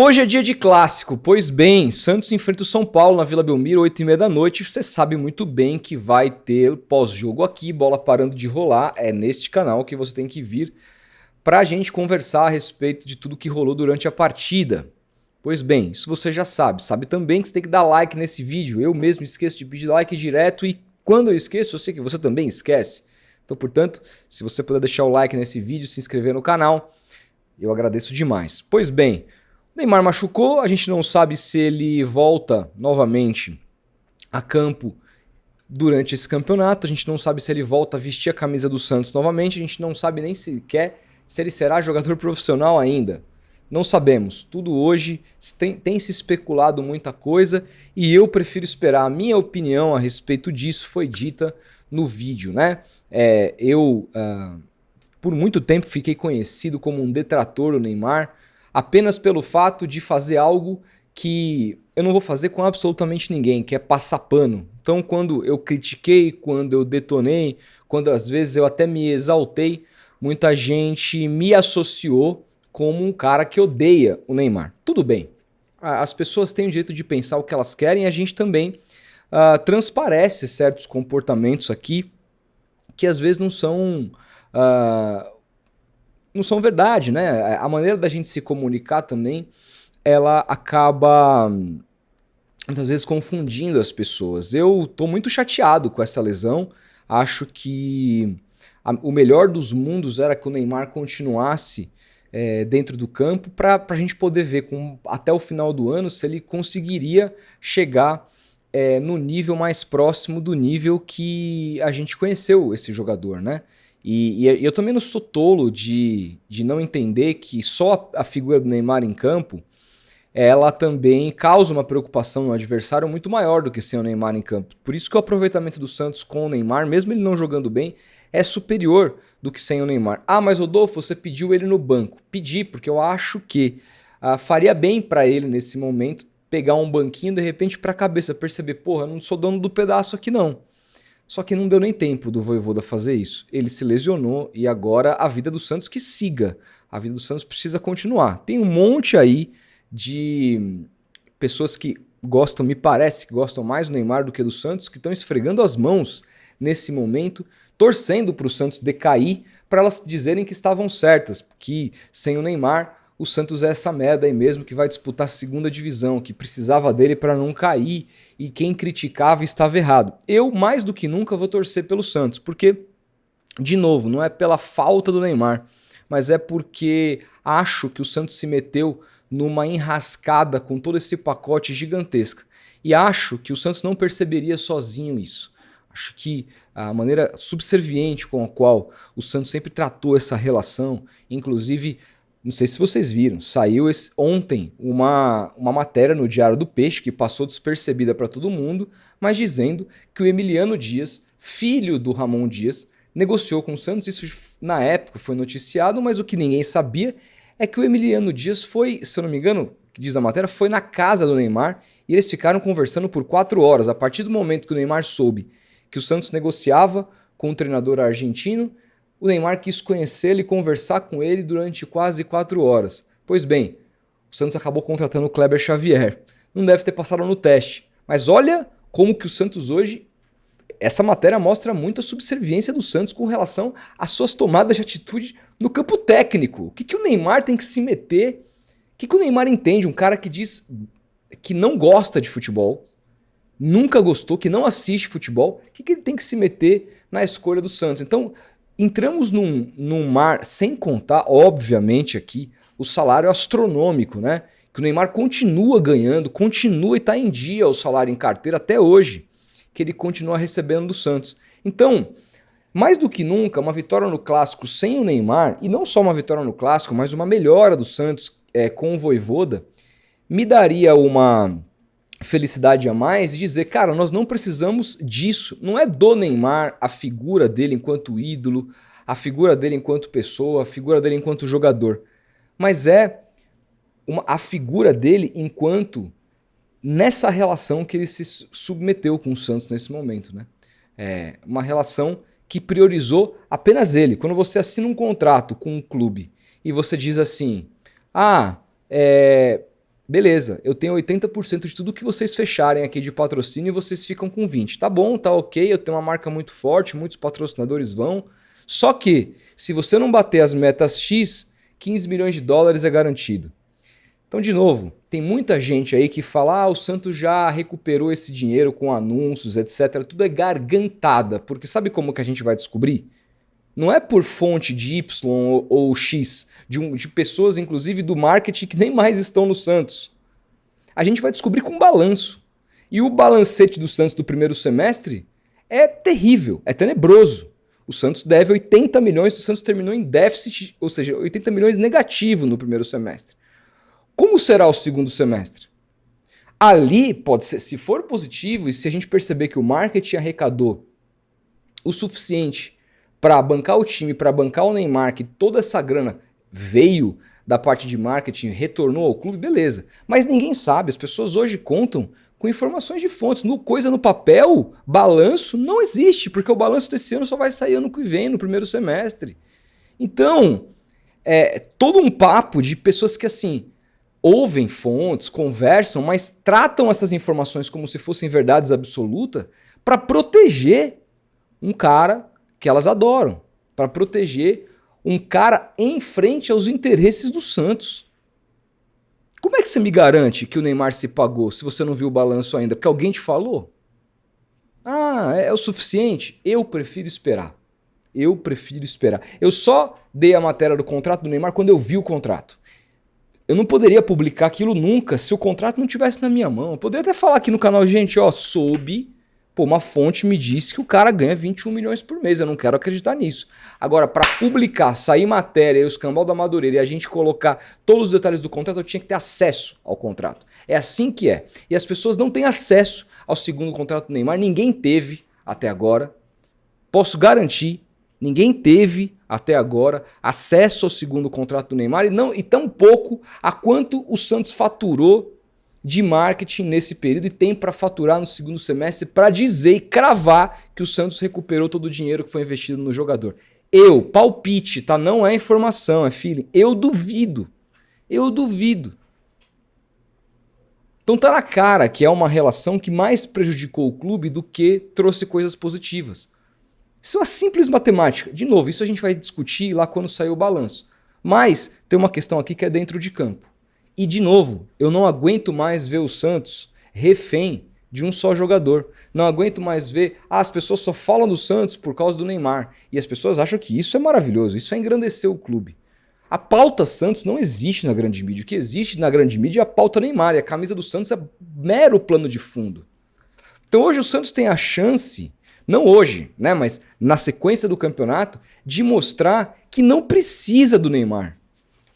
Hoje é dia de clássico, pois bem, Santos enfrenta o São Paulo na Vila Belmiro, 8h30 da noite. Você sabe muito bem que vai ter pós-jogo aqui, bola parando de rolar. É neste canal que você tem que vir para a gente conversar a respeito de tudo que rolou durante a partida. Pois bem, isso você já sabe. Sabe também que você tem que dar like nesse vídeo. Eu mesmo esqueço de pedir like direto e quando eu esqueço, eu sei que você também esquece. Então, portanto, se você puder deixar o like nesse vídeo, se inscrever no canal, eu agradeço demais. Pois bem, Neymar machucou, a gente não sabe se ele volta novamente a campo durante esse campeonato, a gente não sabe se ele volta a vestir a camisa do Santos novamente, a gente não sabe nem sequer se ele será jogador profissional ainda. Não sabemos, tudo hoje tem se especulado muita coisa e eu prefiro esperar. A minha opinião a respeito disso foi dita no vídeo, né? Por muito tempo fiquei conhecido como um detrator do Neymar, apenas pelo fato de fazer algo que eu não vou fazer com absolutamente ninguém, que é passar pano. Então, quando eu critiquei, quando eu detonei, quando às vezes eu até me exaltei, muita gente me associou como um cara que odeia o Neymar. Tudo bem, as pessoas têm o direito de pensar o que elas querem, a gente também transparece certos comportamentos aqui que às vezes não são verdade, né? A maneira da gente se comunicar também, ela acaba muitas vezes confundindo as pessoas. Eu tô muito chateado com essa lesão, acho que o melhor dos mundos era que o Neymar continuasse dentro do campo para a gente poder ver até o final do ano se ele conseguiria chegar no nível mais próximo do nível que a gente conheceu esse jogador, né? E eu também não sou tolo de não entender que só a figura do Neymar em campo, ela também causa uma preocupação no adversário muito maior do que sem o Neymar em campo. Por isso que o aproveitamento do Santos com o Neymar, mesmo ele não jogando bem, é superior do que sem o Neymar. Ah, mas Rodolfo, você pediu ele no banco. Pedi, porque eu acho que faria bem para ele nesse momento pegar um banquinho de repente para a cabeça, perceber, porra, eu não sou dono do pedaço aqui não. Só que não deu nem tempo do Vojvoda fazer isso. Ele se lesionou e agora a vida do Santos que siga. A vida do Santos precisa continuar. Tem um monte aí de pessoas que gostam, me parece, que gostam mais do Neymar do que do Santos, que estão esfregando as mãos nesse momento, torcendo para o Santos decair, para elas dizerem que estavam certas, que sem o Neymar o Santos é essa merda aí mesmo que vai disputar a segunda divisão, que precisava dele para não cair e quem criticava estava errado. Eu, mais do que nunca, vou torcer pelo Santos, porque, de novo, não é pela falta do Neymar, mas é porque acho que o Santos se meteu numa enrascada com todo esse pacote gigantesca. E acho que o Santos não perceberia sozinho isso. Acho que a maneira subserviente com a qual o Santos sempre tratou essa relação, inclusive, não sei se vocês viram, saiu ontem uma matéria no Diário do Peixe que passou despercebida para todo mundo, mas dizendo que o Emiliano Dias, filho do Ramon Dias, negociou com o Santos. Isso na época foi noticiado, mas o que ninguém sabia é que o Emiliano Dias foi, se eu não me engano, que diz a matéria, foi na casa do Neymar e eles ficaram conversando por 4 horas. A partir do momento que o Neymar soube que o Santos negociava com o treinador argentino, o Neymar quis conhecê-lo e conversar com ele durante quase 4 horas. Pois bem, o Santos acabou contratando o Kleber Xavier. Não deve ter passado no teste. Mas olha como que o Santos hoje... Essa matéria mostra muito a subserviência do Santos com relação às suas tomadas de atitude no campo técnico. O que o Neymar tem que se meter? O que o Neymar entende? Um cara que diz que não gosta de futebol, nunca gostou, que não assiste futebol. O que ele tem que se meter na escolha do Santos? Então, entramos num mar, sem contar, obviamente, aqui, o salário astronômico, né? Que o Neymar continua ganhando, continua e está em dia o salário em carteira até hoje, que ele continua recebendo do Santos. Então, mais do que nunca, uma vitória no Clássico sem o Neymar, e não só uma vitória no Clássico, mas uma melhora do Santos com o Vojvoda, me daria uma felicidade a mais e dizer, cara, nós não precisamos disso. Não é do Neymar a figura dele enquanto ídolo, a figura dele enquanto pessoa, a figura dele enquanto jogador, mas é a figura dele enquanto nessa relação que ele se submeteu com o Santos nesse momento, né? É uma relação que priorizou apenas ele. Quando você assina um contrato com um clube e você diz assim, Beleza, eu tenho 80% de tudo que vocês fecharem aqui de patrocínio e vocês ficam com 20%. Tá bom, tá ok, eu tenho uma marca muito forte, muitos patrocinadores vão. Só que, se você não bater as metas X, 15 milhões de dólares é garantido. Então, de novo, tem muita gente aí que fala, o Santos já recuperou esse dinheiro com anúncios, etc. Tudo é gargantada, porque sabe como que a gente vai descobrir? Não é por fonte de Y ou X, de pessoas, inclusive, do marketing que nem mais estão no Santos. A gente vai descobrir com balanço. E o balancete do Santos do primeiro semestre é terrível, é tenebroso. O Santos deve 80 milhões, o Santos terminou em déficit, ou seja, 80 milhões negativo no primeiro semestre. Como será o segundo semestre? Ali pode ser, se for positivo e se a gente perceber que o marketing arrecadou o suficiente para bancar o time, para bancar o Neymar, que toda essa grana veio da parte de marketing, retornou ao clube, beleza. Mas ninguém sabe, as pessoas hoje contam com informações de fontes. Coisa no papel, balanço, não existe, porque o balanço desse ano só vai sair ano que vem, no primeiro semestre. Então, é todo um papo de pessoas que assim ouvem fontes, conversam, mas tratam essas informações como se fossem verdades absolutas para proteger um cara que elas adoram, para proteger um cara em frente aos interesses do Santos. Como é que você me garante que o Neymar se pagou se você não viu o balanço ainda? Porque alguém te falou? É o suficiente? Eu prefiro esperar. Eu prefiro esperar. Eu só dei a matéria do contrato do Neymar quando eu vi o contrato. Eu não poderia publicar aquilo nunca se o contrato não tivesse na minha mão. Eu poderia até falar aqui no canal, gente, soube, uma fonte me disse que o cara ganha 21 milhões por mês. Eu não quero acreditar nisso. Agora, para publicar, sair matéria e o escambau da Madureira e a gente colocar todos os detalhes do contrato, eu tinha que ter acesso ao contrato. É assim que é. E as pessoas não têm acesso ao segundo contrato do Neymar. Ninguém teve até agora. Posso garantir, ninguém teve até agora acesso ao segundo contrato do Neymar e tampouco a quanto o Santos faturou de marketing nesse período e tem para faturar no segundo semestre para dizer e cravar que o Santos recuperou todo o dinheiro que foi investido no jogador. Palpite, tá? Não é informação, é feeling. Eu duvido. Então tá na cara que é uma relação que mais prejudicou o clube do que trouxe coisas positivas. Isso é uma simples matemática. De novo, isso a gente vai discutir lá quando sair o balanço. Mas tem uma questão aqui que é dentro de campo. E de novo, eu não aguento mais ver o Santos refém de um só jogador. Não aguento mais ver, as pessoas só falam do Santos por causa do Neymar. E as pessoas acham que isso é maravilhoso, isso é engrandecer o clube. A pauta Santos não existe na grande mídia. O que existe na grande mídia é a pauta Neymar. E a camisa do Santos é mero plano de fundo. Então hoje o Santos tem a chance, não hoje, né, mas na sequência do campeonato, de mostrar que não precisa do Neymar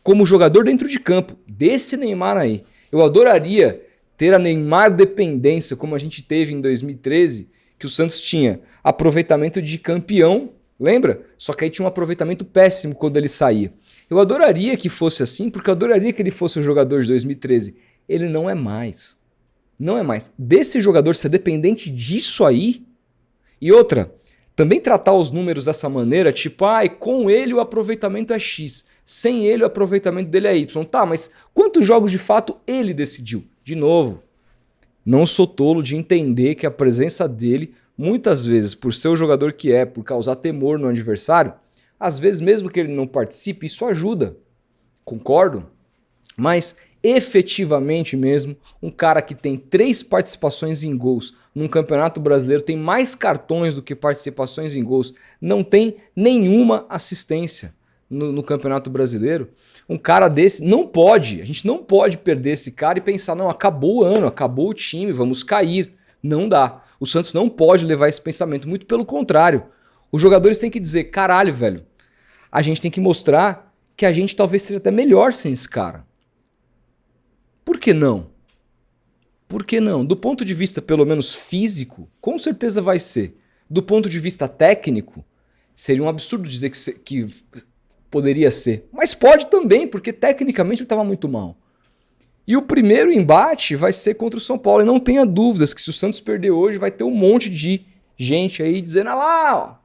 como jogador dentro de campo, desse Neymar aí. Eu adoraria ter a Neymar dependência como a gente teve em 2013, que o Santos tinha aproveitamento de campeão, lembra? Só que aí tinha um aproveitamento péssimo quando ele saía. Eu adoraria que fosse assim, porque eu adoraria que ele fosse o jogador de 2013. Ele não é mais. Não é mais. Desse jogador ser dependente disso aí. E outra, também tratar os números dessa maneira, tipo, com ele o aproveitamento é X, sem ele o aproveitamento dele é Y. Tá, mas quantos jogos de fato ele decidiu? De novo, não sou tolo de entender que a presença dele, muitas vezes, por ser o jogador que é, por causar temor no adversário, às vezes mesmo que ele não participe, isso ajuda. Concordo? Mas efetivamente mesmo, um cara que tem 3 participações em gols num campeonato brasileiro, tem mais cartões do que participações em gols, não tem nenhuma assistência no campeonato brasileiro. Um cara desse não pode, a gente não pode perder esse cara e pensar, não, acabou o ano, acabou o time, vamos cair. Não dá. O Santos não pode levar esse pensamento, muito pelo contrário. Os jogadores têm que dizer, caralho, velho, a gente tem que mostrar que a gente talvez seja até melhor sem esse cara. Por que não? Por que não? Do ponto de vista, pelo menos físico, com certeza vai ser. Do ponto de vista técnico, seria um absurdo dizer que poderia ser. Mas pode também, porque tecnicamente ele estava muito mal. E o primeiro embate vai ser contra o São Paulo. E não tenha dúvidas que se o Santos perder hoje, vai ter um monte de gente aí dizendo, lá, ó,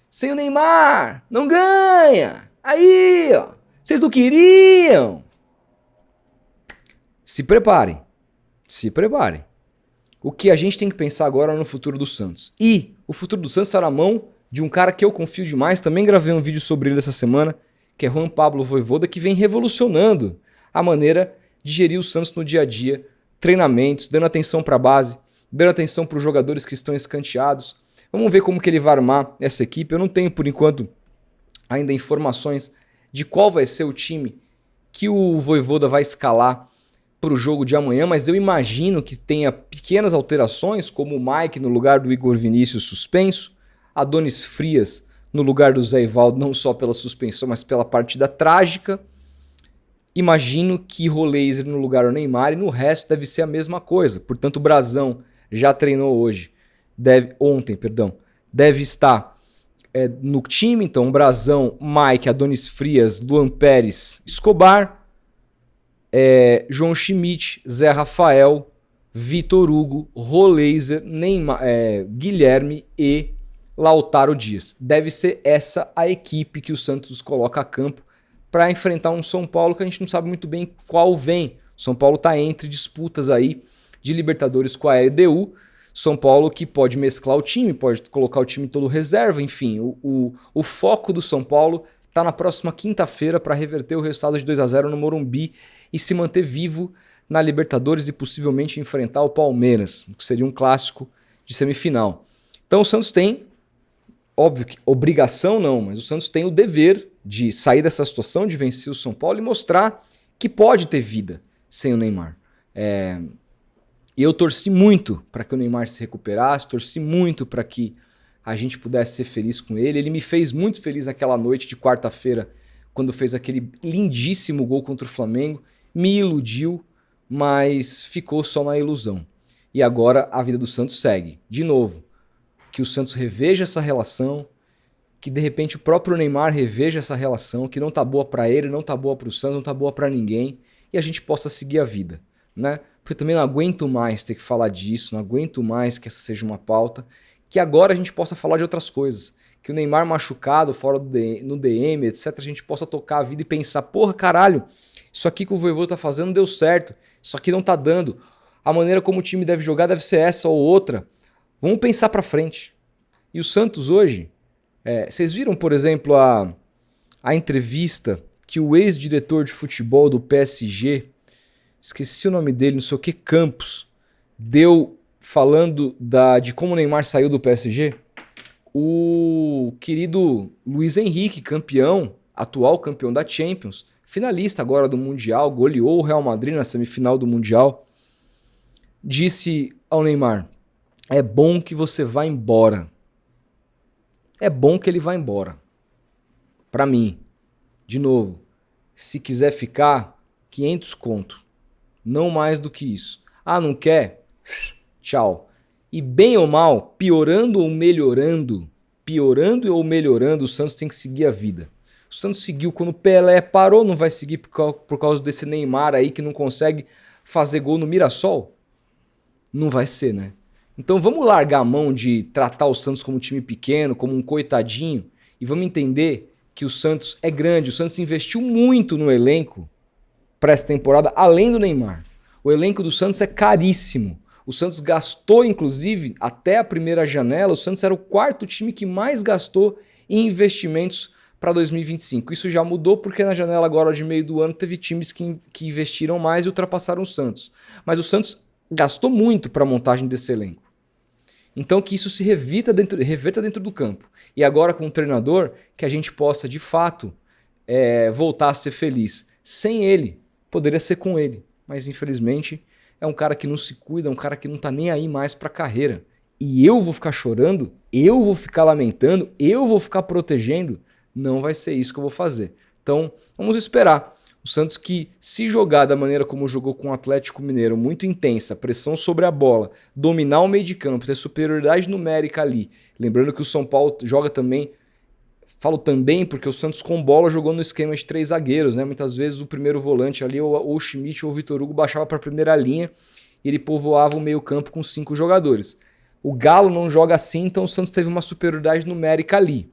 sem o Neymar, não ganha. Aí, ó, vocês não queriam. Se preparem. Se preparem. O que a gente tem que pensar agora é no futuro do Santos. E o futuro do Santos está na mão de um cara que eu confio demais. Também gravei um vídeo sobre ele essa semana, que é Juan Pablo Vojvoda, que vem revolucionando a maneira de gerir o Santos no dia a dia. Treinamentos, dando atenção para a base, dando atenção para os jogadores que estão escanteados. Vamos ver como que ele vai armar essa equipe. Eu não tenho, por enquanto, ainda informações de qual vai ser o time que o Vojvoda vai escalar para o jogo de amanhã, mas eu imagino que tenha pequenas alterações, como o Mike no lugar do Igor Vinícius suspenso, Adonis Frias no lugar do Zé Ivaldo, não só pela suspensão, mas pela partida trágica. Imagino que Roleiser no lugar do Neymar, e no resto deve ser a mesma coisa. Portanto, o Brazão já treinou ontem, deve estar no time. Então, Brazão, Mike, Adonis Frias, Luan Pérez, Escobar, João Schmidt, Zé Rafael, Vitor Hugo, Roleiser, Neymar, Guilherme e Lautaro Dias. Deve ser essa a equipe que o Santos coloca a campo para enfrentar um São Paulo que a gente não sabe muito bem qual vem. São Paulo está entre disputas aí de Libertadores com a LDU. São Paulo que pode mesclar o time, pode colocar o time todo reserva, enfim. O foco do São Paulo está na próxima quinta-feira para reverter o resultado de 2-0 no Morumbi e se manter vivo na Libertadores e possivelmente enfrentar o Palmeiras, que seria um clássico de semifinal. Então o Santos tem, óbvio que obrigação não, mas o Santos tem o dever de sair dessa situação, de vencer o São Paulo e mostrar que pode ter vida sem o Neymar. Eu torci muito para que o Neymar se recuperasse, torci muito para que a gente pudesse ser feliz com ele. Ele me fez muito feliz naquela noite de quarta-feira, quando fez aquele lindíssimo gol contra o Flamengo. Me iludiu, mas ficou só na ilusão. E agora a vida do Santos segue. De novo, que o Santos reveja essa relação, que de repente o próprio Neymar reveja essa relação, que não tá boa para ele, não tá boa para o Santos, não tá boa para ninguém, e a gente possa seguir a vida, né? Porque eu também não aguento mais ter que falar disso, não aguento mais que essa seja uma pauta, que agora a gente possa falar de outras coisas. Que o Neymar machucado, fora no DM, etc., a gente possa tocar a vida e pensar, porra, caralho, isso aqui que o Vojvoda tá fazendo deu certo, isso aqui não tá dando. A maneira como o time deve jogar deve ser essa ou outra. Vamos pensar pra frente. E o Santos hoje, vocês viram, por exemplo, a entrevista que o ex-diretor de futebol do PSG, esqueci o nome dele, não sei o que, Campos, deu falando de como o Neymar saiu do PSG? O querido Luiz Henrique, atual campeão da Champions, finalista agora do Mundial, goleou o Real Madrid na semifinal do Mundial, disse ao Neymar: é bom que você vá embora. É bom que ele vá embora. Pra mim, de novo, se quiser ficar, 500 conto. Não mais do que isso. Ah, não quer? Tchau. E bem ou mal, piorando ou melhorando, o Santos tem que seguir a vida. O Santos seguiu quando o Pelé parou, não vai seguir por causa desse Neymar aí que não consegue fazer gol no Mirassol? Não vai ser, né? Então vamos largar a mão de tratar o Santos como um time pequeno, como um coitadinho, e vamos entender que o Santos é grande, o Santos investiu muito no elenco para essa temporada, além do Neymar. O elenco do Santos é caríssimo. O Santos gastou, inclusive, até a primeira janela, o Santos era o quarto time que mais gastou em investimentos para 2025. Isso já mudou porque na janela agora de meio do ano teve times que investiram mais e ultrapassaram o Santos. Mas o Santos gastou muito para a montagem desse elenco. Então que isso se reverta dentro do campo. E agora com o treinador, que a gente possa, de fato, voltar a ser feliz. Sem ele, poderia ser com ele. Mas infelizmente é um cara que não se cuida, é um cara que não tá nem aí mais para a carreira. E eu vou ficar chorando, eu vou ficar lamentando, eu vou ficar protegendo. Não vai ser isso que eu vou fazer. Então vamos esperar. O Santos que, se jogar da maneira como jogou com o Atlético Mineiro, muito intensa, pressão sobre a bola, dominar o meio de campo, ter superioridade numérica ali. Lembrando que o São Paulo joga também, falo também porque o Santos com bola jogou no esquema de 3 zagueiros, né? Muitas vezes o primeiro volante ali, ou o Schmidt ou o Vitor Hugo, baixava para a primeira linha e ele povoava o meio campo com 5 jogadores. O Galo não joga assim, então o Santos teve uma superioridade numérica ali.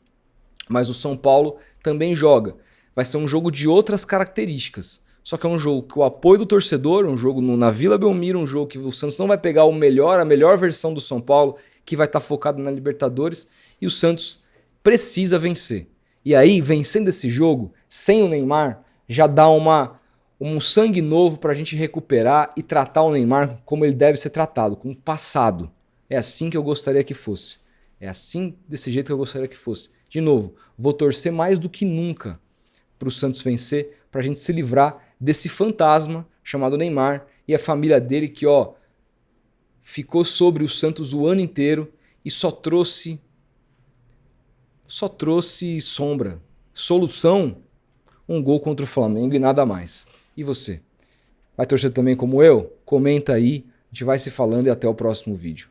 Mas o São Paulo também joga. Vai ser um jogo de outras características. Só que é um jogo que o apoio do torcedor, um jogo na Vila Belmiro, um jogo que o Santos não vai pegar a melhor versão do São Paulo, que vai estar focado na Libertadores, e o Santos precisa vencer. E aí, vencendo esse jogo, sem o Neymar, já dá um sangue novo para a gente recuperar e tratar o Neymar como ele deve ser tratado, como passado. É assim que eu gostaria que fosse. É assim, desse jeito que eu gostaria que fosse. De novo, vou torcer mais do que nunca para o Santos vencer, para a gente se livrar desse fantasma chamado Neymar e a família dele que, ó, ficou sobre o Santos o ano inteiro e só trouxe sombra. Solução, um gol contra o Flamengo e nada mais. E você? Vai torcer também como eu? Comenta aí, a gente vai se falando e até o próximo vídeo.